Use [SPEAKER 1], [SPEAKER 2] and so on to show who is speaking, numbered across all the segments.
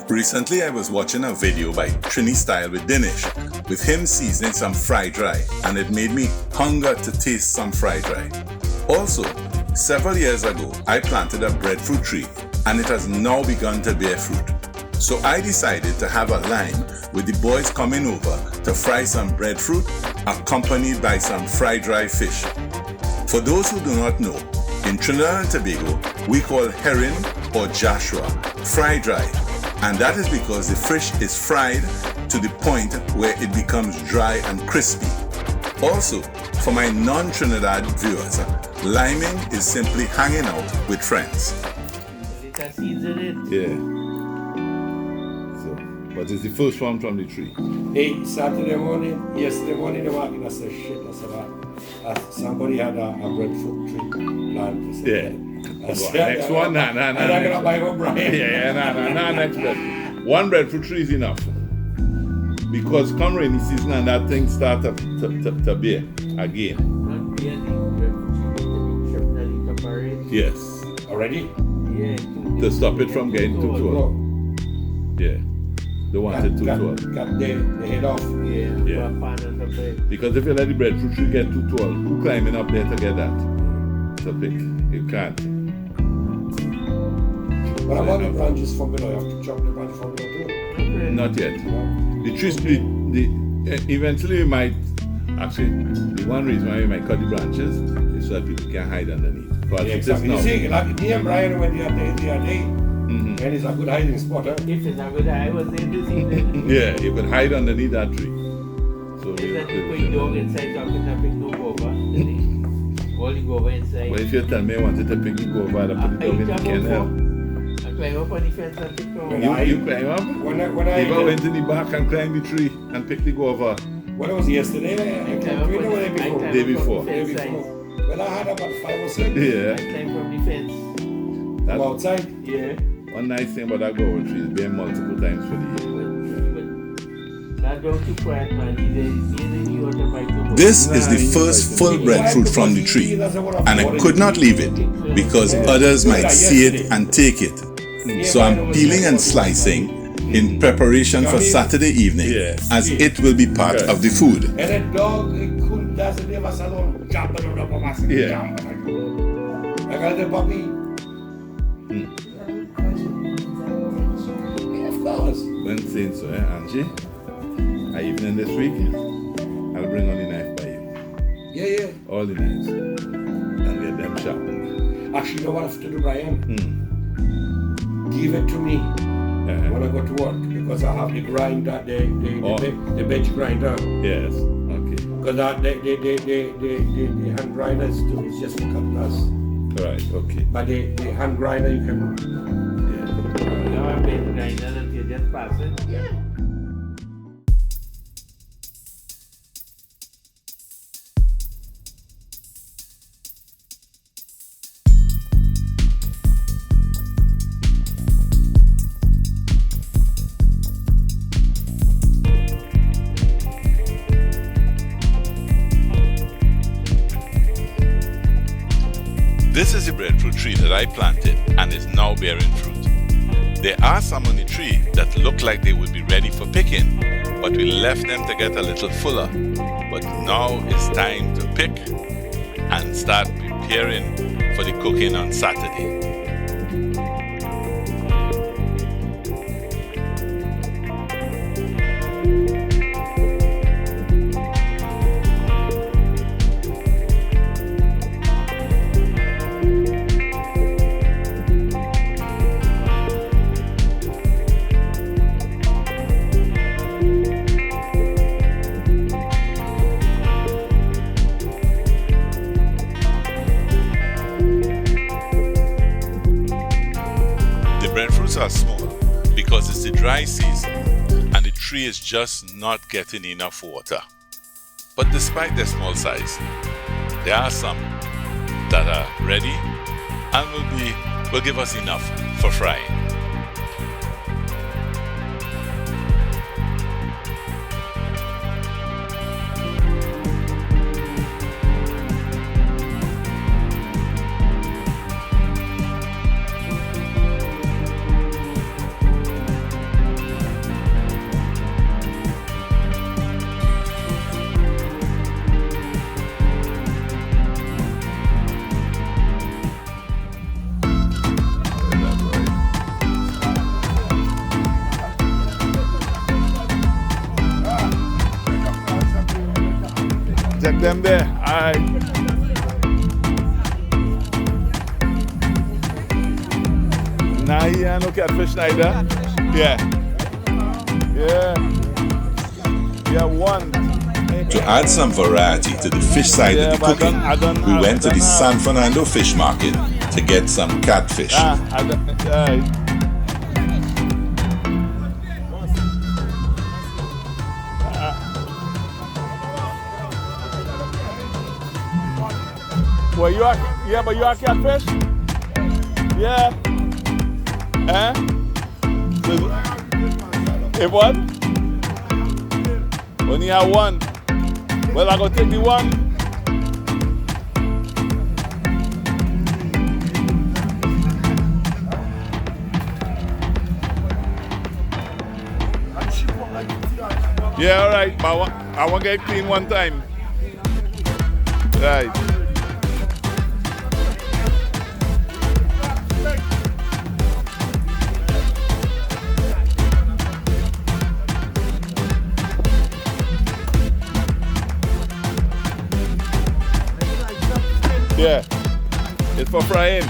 [SPEAKER 1] Recently, I was watching a video by Trini Style with Dinesh, with him seasoning some frydry, and it made me hunger to taste some frydry. Also, several years ago, I planted a breadfruit tree, and it has now begun to bear fruit. So I decided to have a line with the boys coming over to fry some breadfruit, accompanied by some frydry fish. For those who do not know, in Trinidad and Tobago, we call herring or Joshua frydry, and that is because the fish is fried to the point where it becomes dry and crispy. Also, for my non-Trinidad viewers, liming is simply hanging out with friends.
[SPEAKER 2] Yeah. So, but it's the first one from the tree.
[SPEAKER 3] Hey, Saturday morning, yesterday morning, the market, I said, shit, I said, somebody had a breadfruit tree plant.
[SPEAKER 2] Yeah. Next one, nah.
[SPEAKER 3] I'm not going to buy one, Brian.
[SPEAKER 2] Yeah, next breadfruit. One breadfruit tree is enough. Because come rainy season and that thing start to bear again. Yes.
[SPEAKER 3] Already?
[SPEAKER 4] Yeah.
[SPEAKER 2] To stop it from getting too tall. Yeah. They want it too tall.
[SPEAKER 3] Cut the head off.
[SPEAKER 2] Yeah. Because if you let the breadfruit tree get too tall, who climbing up there to get that? To pick. You can't.
[SPEAKER 3] What about the branches from below? You have to chop the branch from below too?
[SPEAKER 2] Not yet.
[SPEAKER 3] No.
[SPEAKER 2] The tree split. Eventually we might, actually, the one reason why we might cut the branches is so that people can hide underneath. But
[SPEAKER 3] Yeah, exactly. You see, like me and Brian went the other day, and it's a good hiding spot, huh?
[SPEAKER 4] If it's a good I was there to see that.
[SPEAKER 2] Yeah, you could hide underneath that tree. So
[SPEAKER 4] Is that you put dog inside so I can pick no guava? All the guava inside.
[SPEAKER 2] Well, if you tell me I wanted to pick the guava, I'd put the dog in the kennel.
[SPEAKER 4] I climb up on the fence and pick no.
[SPEAKER 2] You climb up?
[SPEAKER 3] When I
[SPEAKER 2] Eva went in the back and climbed the tree and picked the guava.
[SPEAKER 3] When it was yesterday, I climbed up the
[SPEAKER 2] Day before.
[SPEAKER 3] Day before. Well, I had about 5 or 6.
[SPEAKER 2] Yeah.
[SPEAKER 4] I climb from the fence.
[SPEAKER 2] That's
[SPEAKER 3] Outside?
[SPEAKER 4] Yeah.
[SPEAKER 2] one nice thing about that guava tree is being multiple times for the year.
[SPEAKER 4] Not going too quiet, man.
[SPEAKER 1] This is the first full breadfruit from the tree, and I could not leave it because others might see it and take it. So I'm peeling and slicing in preparation for Saturday evening, as it will be part of the food.
[SPEAKER 3] And a dog, it couldn't doesn't leave us alone.
[SPEAKER 2] Yeah.
[SPEAKER 3] I got the puppy. Of course.
[SPEAKER 2] When saying so, Angie, evening this week, I'll bring on the knife by you.
[SPEAKER 3] Yeah.
[SPEAKER 2] All the knives. And get them sharpened.
[SPEAKER 3] Actually, you know what I have to do, Brian? Give it to me when I go to work, because I have the grinder, the bench grinder.
[SPEAKER 2] Yes. Okay.
[SPEAKER 3] Because the hand grinder is just for cutlass.
[SPEAKER 2] Right. Okay.
[SPEAKER 3] But the hand grinder you can.
[SPEAKER 2] Yeah.
[SPEAKER 4] Now I'm paying the grinder until you just pass it.
[SPEAKER 3] Yeah.
[SPEAKER 1] This is the breadfruit tree that I planted and is now bearing fruit. There are some on the tree that look like they would be ready for picking, but we left them to get a little fuller. But now it's time to pick and start preparing for the cooking on Saturday. Breadfruits are small because it's the dry season and the tree is just not getting enough water. But despite their small size, there are some that are ready and will give us enough for frying.
[SPEAKER 2] Check them there. Alright. Nah, yeah, no catfish neither. Yeah. Yeah. Yeah, one.
[SPEAKER 1] To add some variety to the fish side of the cooking, we went to the San Fernando Fish Market to get some catfish.
[SPEAKER 2] Well, you are, yeah, but you are catfish? Yeah. Eh? If what? Only have one. Well, I go take the one. Yeah, all right. But I want to get clean one time. Right. Yeah, it's for frying.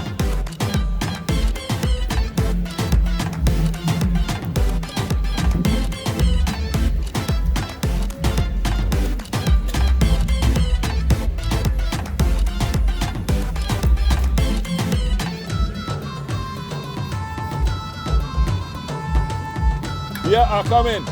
[SPEAKER 2] Yeah, I'll come in.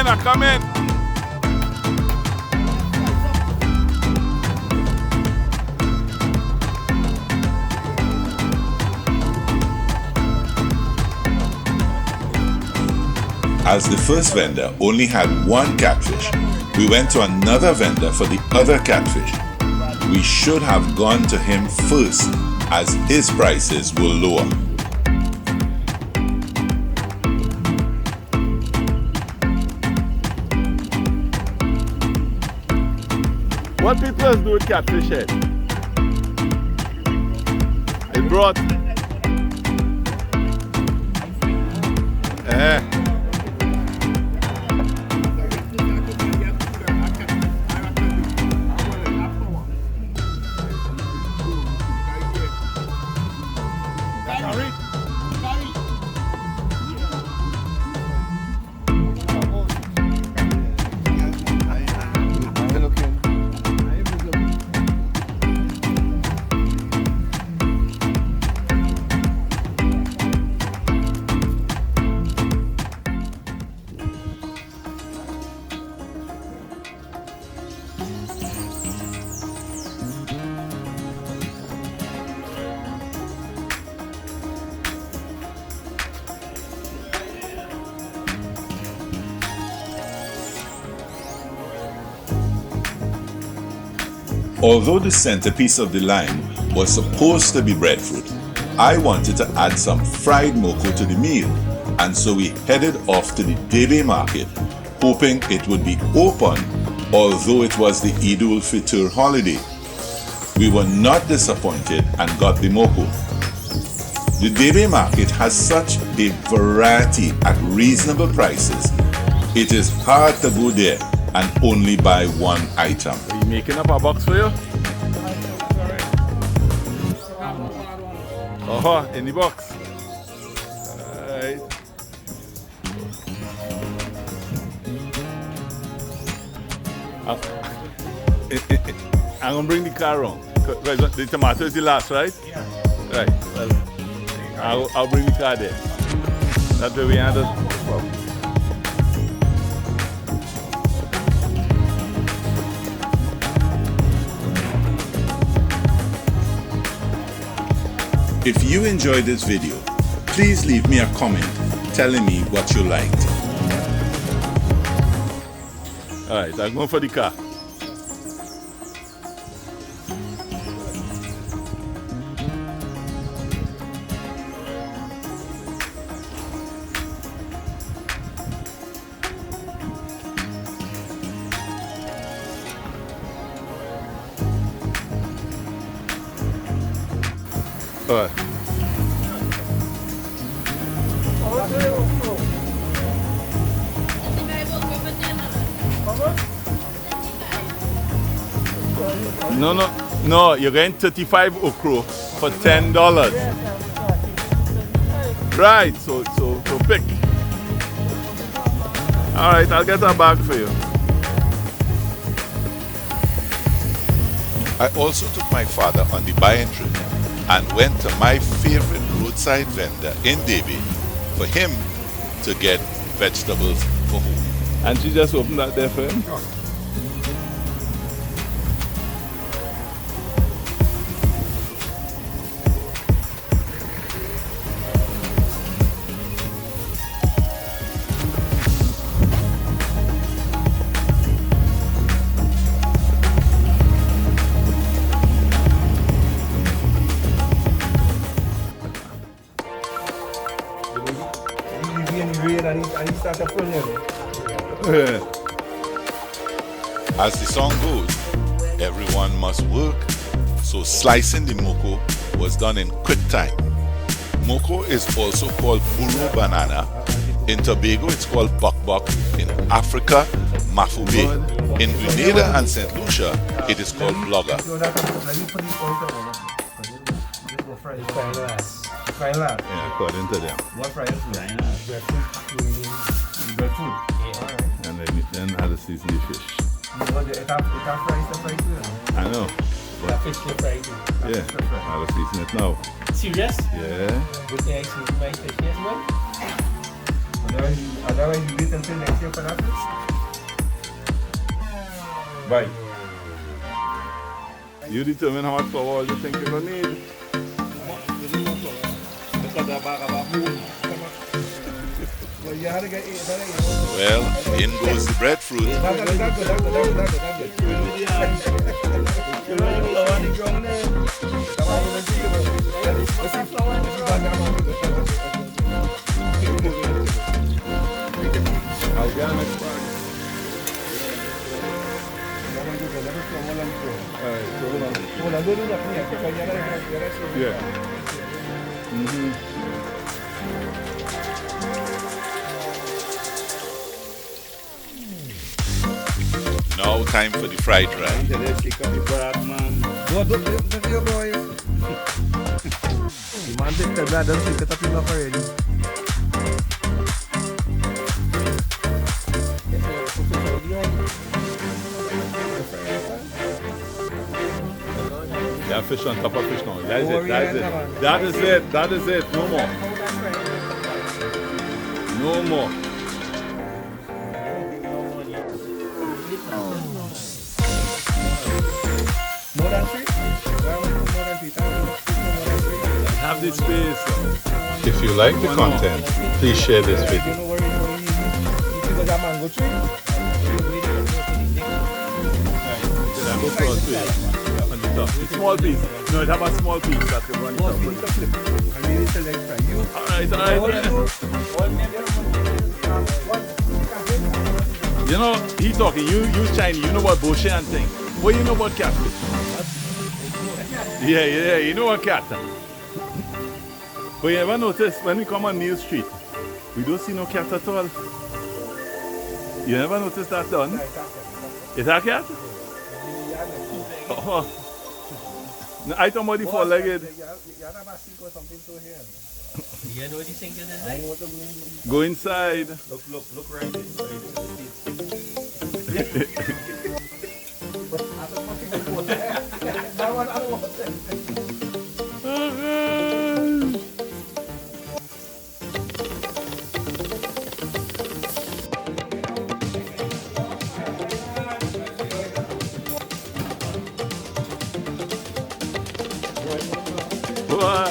[SPEAKER 2] I come in.
[SPEAKER 1] As the first vendor only had one catfish, we went to another vendor for the other catfish. We should have gone to him first, as his prices were lower.
[SPEAKER 2] What people do with catfish head? It's brought.
[SPEAKER 1] Although the centerpiece of the line was supposed to be breadfruit, I wanted to add some fried Moko to the meal, and so we headed off to the Debe Market, hoping it would be open, although it was the Eid al-Fitr holiday. We were not disappointed and got the Moko. The Debe Market has such a variety at reasonable prices. It is hard to go there and only buy one item.
[SPEAKER 2] Are you making up a box for you? Oh, in the box. Alright. I'm gonna bring the car around. The tomato is the last, right? Yeah. Right. Well, I'll bring the car there. That way we handle the problem.
[SPEAKER 1] If you enjoyed this video, please leave me a comment telling me what you liked.
[SPEAKER 2] Alright, I'm going for the car. Alright. No, you're getting 35 okra for $10. Right, so pick. Alright, I'll get a bag for you.
[SPEAKER 1] I also took my father on the buying trip and went to my favorite roadside vendor in Debe for him to get vegetables for home.
[SPEAKER 2] And she just opened that there for him?
[SPEAKER 1] As the song goes, everyone must work, so slicing the Moko was done in quick time. Moko is also called burro banana. In Tobago, it's called bok. In Africa, mafube. In Grenada and St. Lucia, it is called blogger.
[SPEAKER 2] Yeah, according to them.
[SPEAKER 3] What fry is Breadfruit.
[SPEAKER 2] And then how to season the fish. I know.
[SPEAKER 4] That fish you fry too.
[SPEAKER 2] Yeah, how to season it now.
[SPEAKER 4] Serious?
[SPEAKER 2] Yeah.
[SPEAKER 4] Good thing I season my fish, yes, man?
[SPEAKER 3] Otherwise, you wait until next year for that fish? Bye.
[SPEAKER 2] You determine how much flour you think you're going to need.
[SPEAKER 1] Well, in goes the breadfruit.
[SPEAKER 2] Yeah.
[SPEAKER 1] Now time for the fried rice.
[SPEAKER 2] That fish on top of fish now. That is it. No more. No more. Have this space.
[SPEAKER 1] If you like the content, please share this video.
[SPEAKER 2] Small piece. No, it have a small piece that can run top. Alright. You know, he talking, you Chinese, you know what bush and thing. What you know about catfish? Yeah, you know what cat. But you ever notice when we come on Neil Street, we don't see no cat at all. You never noticed that done? Is that a cat? Oh. No, I talking about the four-legged.
[SPEAKER 4] You know what these things is like?
[SPEAKER 2] Go inside.
[SPEAKER 4] Look right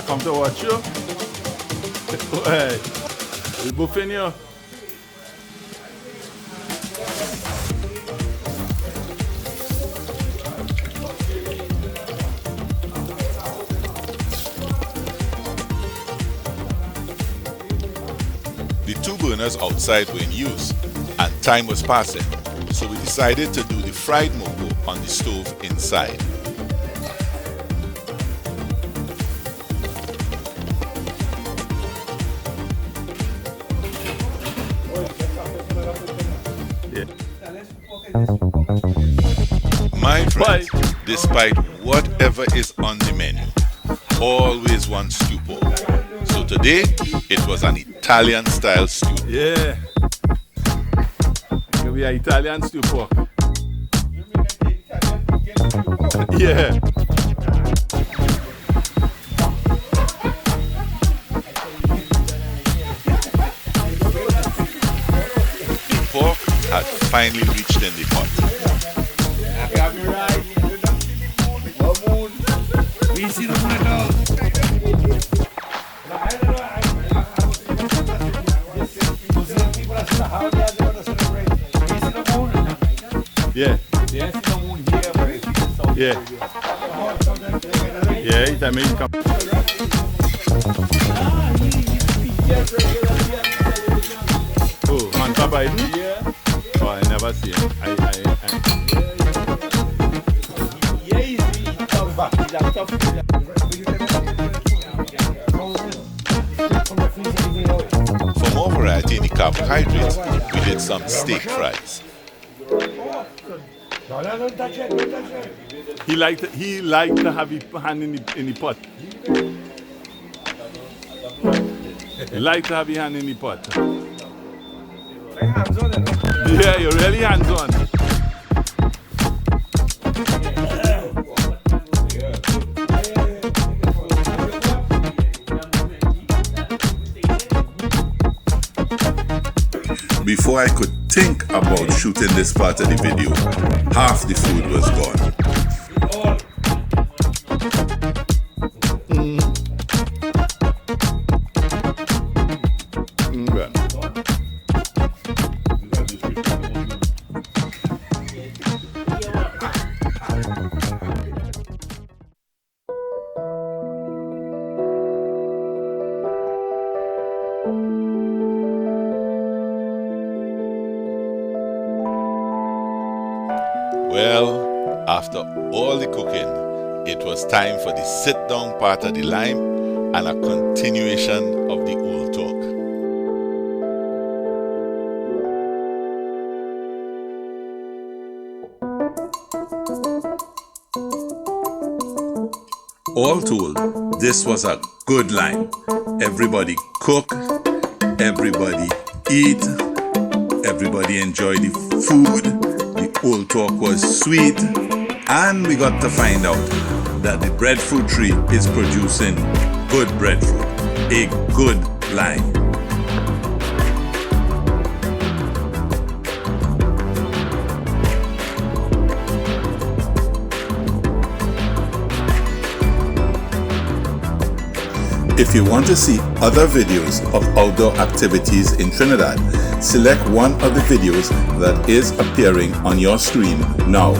[SPEAKER 2] Come to watch you. Hey, we buffing you.
[SPEAKER 1] The two burners outside were in use and time was passing, so we decided to do the fried Moko on the stove inside. fries. Despite whatever is on the menu, always one stew pork. So today, it was an Italian style stew.
[SPEAKER 2] Yeah. It'll be an Italian stew pork. Yeah.
[SPEAKER 1] The pork had finally reached in the pot.
[SPEAKER 2] Yeah. Yeah. Yeah, it's American. Oh, man, Papa, yeah. Oh, I never see him.
[SPEAKER 1] For more variety in the carbohydrates, we did some steak fries.
[SPEAKER 2] He liked to have his hand in the pot. He liked to have his hand in the pot. Yeah, you're really hands-on.
[SPEAKER 1] Before I could think about shooting this part of the video, half the food was gone. Well, after all the cooking, it was time for the sit-down part of the lime and a continuation of the old talk. All told, this was a good lime. Everybody cook, everybody eat, everybody enjoy the food. The old talk was sweet, and we got to find out that the breadfruit tree is producing good breadfruit, a good lime. If you want to see other videos of outdoor activities in Trinidad, select one of the videos that is appearing on your screen now.